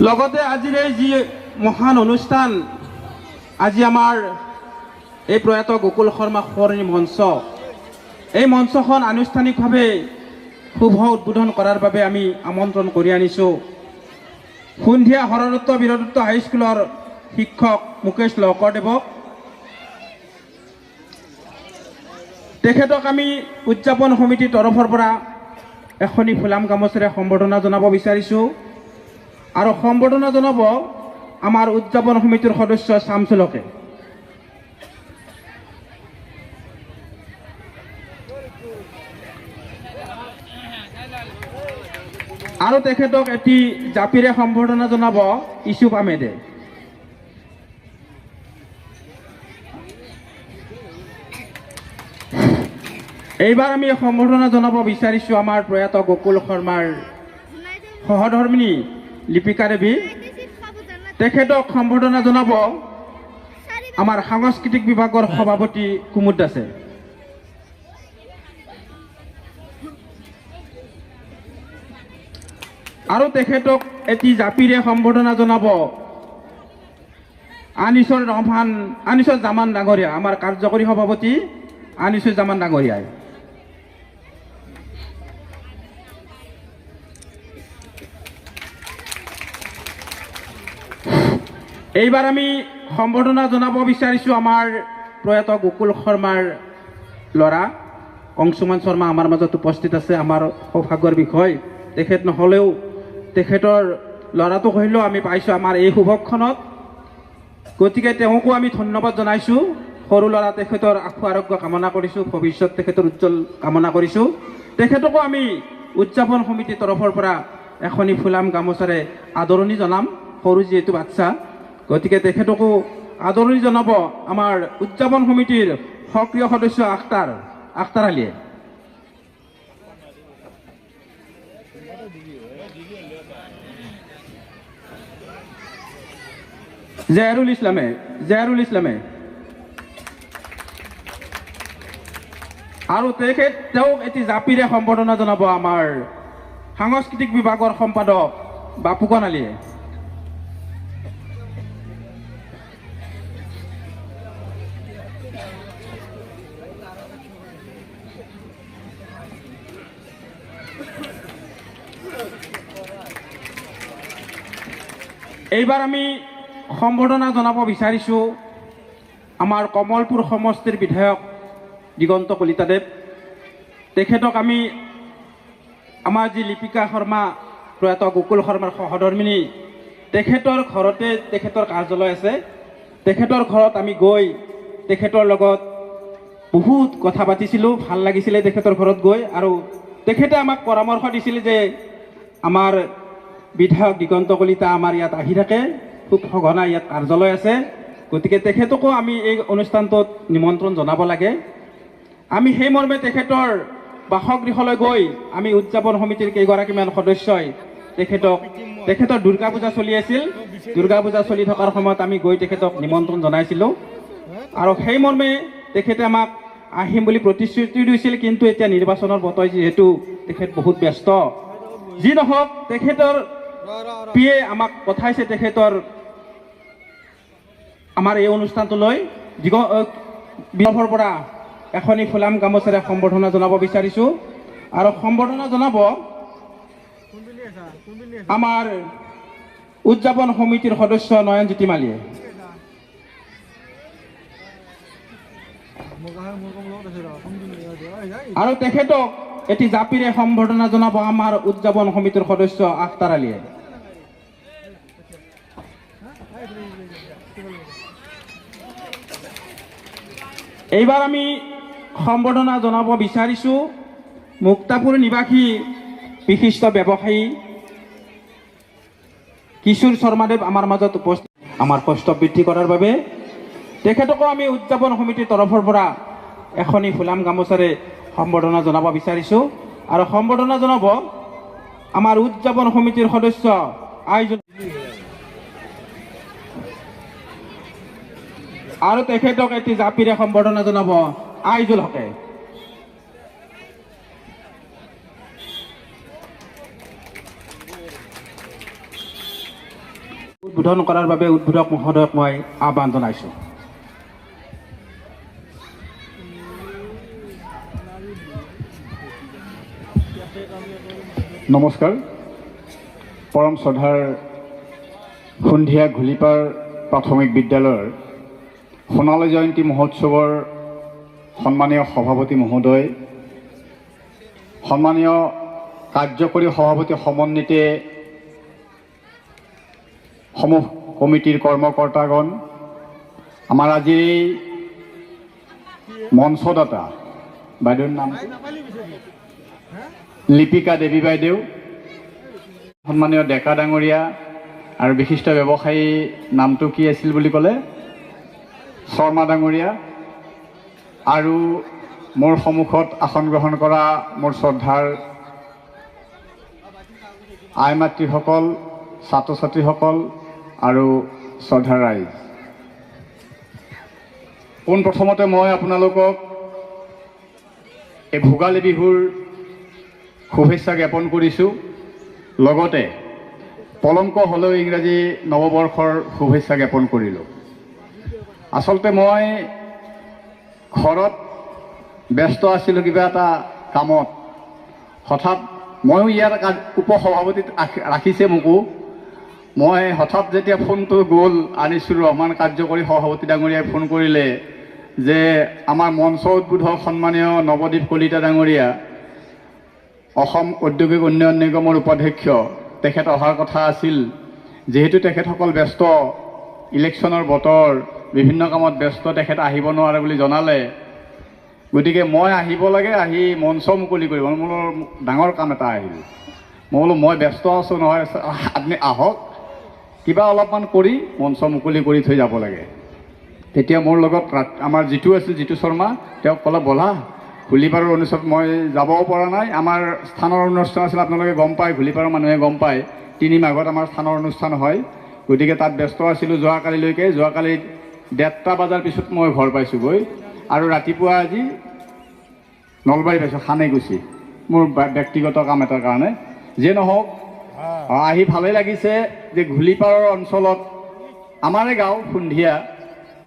লগতে আজিৰ এই যি মহান অনুষ্ঠান, আজি আমাৰ এই প্ৰয়াত গোকুল শৰ্মা সোঁৱৰণী মঞ্চ, এই মঞ্চখন আনুষ্ঠানিকভাৱে শুভ উদ্বোধন কৰাৰ বাবে আমি আমন্ত্ৰণ কৰি আনিছোঁ সন্ধিয়া হৰদত্ত বীৰদত্ত হাইস্কুলৰ শিক্ষক মুকেশ লহকৰদেৱক। তেখেতক আমি উদযাপন সমিতিৰ তৰফৰ পৰা এখনি ফুলাম গামোচাৰে সম্বৰ্ধনা জনাব বিচাৰিছোঁ আৰু সম্বৰ্ধনা জনাব আমাৰ উদযাপন সমিতিৰ সদস্য শামছুলকে। আৰু তেখেতক এটি জাপিৰে সম্বৰ্ধনা জনাব ইছুফ আহমেদে। এইবাৰ আমি সম্বৰ্ধনা জনাব বিচাৰিছোঁ আমাৰ প্ৰয়াত গোকুল শৰ্মাৰ সহধৰ্মিনী লিপিকা দেৱী। তেখেতক সম্বৰ্ধনা জনাব আমাৰ সাংস্কৃতিক বিভাগৰ সভাপতি কুমুদ দাসে। আৰু তেখেতক এটি জাপিৰে সম্বৰ্ধনা জনাব আনিছুৰ জামান ডাঙৰীয়া, আমাৰ কাৰ্যকৰী সভাপতি আনিছুৰ জামান ডাঙৰীয়াই। এইবাৰ আমি সম্বৰ্ধনা জনাব বিচাৰিছোঁ আমাৰ প্ৰয়াত গোকুল শৰ্মাৰ ল'ৰা অংশুমান শৰ্মা আমাৰ মাজত উপস্থিত আছে। আমাৰ সৌভাগ্যৰ বিষয়, তেখেত নহ'লেও তেখেতৰ ল'ৰাটো কহিলেও আমি পাইছোঁ আমাৰ এই শুভক্ষণত। গতিকে তেওঁকো আমি ধন্যবাদ জনাইছোঁ। সৰু ল'ৰা তেখেতৰ আশু আৰোগ্য কামনা কৰিছোঁ, ভৱিষ্যত তেখেতৰ উজ্জ্বল কামনা কৰিছোঁ। তেখেতকো আমি উদযাপন সমিতিৰ তৰফৰ পৰা এখনি ফুলাম গামোচাৰে আদৰণি জনাম, সৰু যিহেতু বাচ্চা। গতিকে তেখেতকো আদৰণি জনাব আমাৰ উদযাপন সমিতিৰ সক্ৰিয় সদস্য আখতাৰ আলীয়ে। জেহাৰুল ইছলামে আৰু তেওঁক এটি জাপিৰে সম্বৰ্ধনা জনাব আমাৰ সাংস্কৃতিক বিভাগৰ সম্পাদক বাপুকণ আলীয়ে। এইবাৰ আমি সম্বৰ্ধনা জনাব বিচাৰিছোঁ আমাৰ কমলপুৰ সমষ্টিৰ বিধায়ক দিগন্ত কলিতাদেৱ। তেখেতক আমি আমাৰ যি লিপিকা শৰ্মা প্ৰয়াত গোকুল শৰ্মাৰ সহধৰ্মিনী, তেখেতৰ ঘৰতে তেখেতৰ কাৰ্যালয় আছে। তেখেতৰ ঘৰত আমি গৈ তেখেতৰ লগত বহুত কথা পাতিছিলোঁ, ভাল লাগিছিলে তেখেতৰ ঘৰত গৈ। আৰু তেখেতে আমাক পৰামৰ্শ দিছিল যে আমাৰ বিধায়ক দিগন্ত কলিতা আমাৰ ইয়াত আহি থাকে, খুব সঘনাই ইয়াত কাৰ্যালয় আছে। গতিকে তেখেতকো আমি এই অনুষ্ঠানটোত নিমন্ত্ৰণ জনাব লাগে। আমি সেই মৰ্মে তেখেতৰ বাসগৃহলৈ গৈ আমি উদযাপন সমিতিৰ কেইগৰাকীমান সদস্যই তেখেতৰ দুৰ্গা পূজা চলি আছিল, দুৰ্গা পূজা চলি থকাৰ সময়ত আমি গৈ তেখেতক নিমন্ত্ৰণ জনাইছিলোঁ। আৰু সেই মৰ্মে তেখেতে আমাক আহিম বুলি প্ৰতিশ্ৰুতি দিছিল, কিন্তু এতিয়া নিৰ্বাচনৰ বতৰ যিহেতু তেখেত বহুত ব্যস্ত। যি নহওক, তেখেতৰ পিয়ে আমাক পঠাইছে তেখেতৰ আমাৰ এই অনুষ্ঠানটোলৈ। বিভাগৰ পৰা এখনি ফুলাম গামোচাৰে সম্বৰ্ধনা জনাব বিচাৰিছোঁ। আৰু সম্বৰ্ধনা জনাব আমাৰ উদযাপন সমিতিৰ সদস্য নয়নজ্যোতি মালিয়ে। আৰু তেখেতক এটি জাপিৰে সম্বৰ্ধনা জনাব আমাৰ উদযাপন সমিতিৰ সদস্য আখতাৰ আলীয়ে। এইবাৰ আমি সম্বৰ্ধনা জনাব বিচাৰিছোঁ মুক্তাপুৰ নিবাসী বিশিষ্ট ব্যৱসায়ী কিশোৰ শৰ্মাদেৱ আমাৰ মাজত উপস্থিত, আমাৰ কষ্ট বৃদ্ধি কৰাৰ বাবে। তেখেতকো আমি উদযাপন সমিতিৰ তৰফৰ পৰা এখনি ফুলাম গামোচাৰে সম্বৰ্ধনা জনাব বিচাৰিছোঁ। আৰু সম্বৰ্ধনা জনাব আমাৰ উদযাপন সমিতিৰ সদস্য আইজুল, আৰু তেখেতক এটি জাপিৰে সম্বৰ্ধনা জনাব আইজুল হকে। উদ্বোধন কৰাৰ বাবে উদ্বোধক মহোদয়ক মই আহ্বান জনাইছোঁ। নমস্কাৰ। পৰম শ্ৰদ্ধাৰ সন্ধিয়া ঘুলিপাৰ প্ৰাথমিক বিদ্যালয়ৰ সোণালী জয়ন্তী মহোৎসৱৰ সন্মানীয় সভাপতি মহোদয়, সন্মানীয় কাৰ্যকৰী সভাপতি সমন্বিতে সমূহ কমিটিৰ কৰ্মকৰ্তাগণ, আমাৰ আজিৰ এই মঞ্চদাতা বাইদেউৰ নাম লিপিকা দেৱী বাইদেউ, সন্মানীয় ডেকা ডাঙৰীয়া আৰু বিশিষ্ট ব্যৱসায়ী নামটো কি আছিল বুলি ক'লে, শৰ্মা ডাঙৰীয়া, আৰু মোৰ সন্মুখত আসন গ্ৰহণ কৰা মোৰ শ্ৰদ্ধাৰ আই মাতৃসকল, ছাত্ৰ ছাত্ৰীসকল আৰু শ্ৰদ্ধাৰ ৰাইজ, পোনপ্ৰথমতে মই আপোনালোকক এই ভোগালী বিহুৰ শুভেচ্ছা জ্ঞাপন কৰিছোঁ। লগতে পলংক হ'লেও ইংৰাজী নৱবৰ্ষৰ শুভেচ্ছা জ্ঞাপন কৰিলোঁ। আচলতে মই ঘৰত ব্যস্ত আছিলোঁ কিবা এটা কামত, হঠাৎ ময়ো ইয়াৰ উপসভাপতিত ৰাখিছে মোকো, মই হঠাৎ যেতিয়া ফোনটো গ'ল আনিছুৰ ৰহমান কাৰ্যকৰী সভাপতি ডাঙৰীয়াই ফোন কৰিলে যে আমাৰ মঞ্চ উদ্বোধক সন্মানীয় নৱদ্বীপ কলিতা ডাঙৰীয়া, অসম ঔদ্যোগিক উন্নয়ন নিগমৰ উপাধ্যক্ষ, তেখেত অহাৰ কথা আছিল। যিহেতু তেখেতসকল ব্যস্ত, ইলেকশ্যনৰ বতৰ, বিভিন্ন কামত ব্যস্ত, তেখেত আহিব নোৱাৰে বুলি জনালে। গতিকে মই আহিব লাগে, আহি মঞ্চ মুকলি কৰিব, মোৰ ডাঙৰ কাম এটা আহিল। মই বোলো মই ব্যস্ত আছোঁ নহয়, আপুনি আহক, কিবা অলপমান কৰি মঞ্চ মুকলি কৰি থৈ যাব লাগে। তেতিয়া মোৰ লগত আমাৰ জিতু আছিল, জিতু শৰ্মা, তেওঁক ক'লে ব'লা ঘুলিপাৰৰ অনুষ্ঠানত মই যাবও পৰা নাই, আমাৰ স্থানৰ অনুষ্ঠান আছিল, আপোনালোকে গম পায়, ঘুলিপাৰৰ মানুহে গম পায়, ৩ মাঘত আমাৰ স্থানৰ অনুষ্ঠান হয়। গতিকে তাত ব্যস্ত আছিলোঁ যোৱাকালিলৈকে। যোৱাকালি ১:৩০ বজাৰ পিছত মই ঘৰ পাইছোঁগৈ, আৰু ৰাতিপুৱা আজি নলবাৰী পাইছোঁ, সানেগুচি, মোৰ ব্যক্তিগত কাম এটাৰ কাৰণে। যিয়ে নহওক, আহি ভালেই লাগিছে যে ঘুলিপাৰৰ অঞ্চলত আমাৰে গাঁও সন্ধিয়া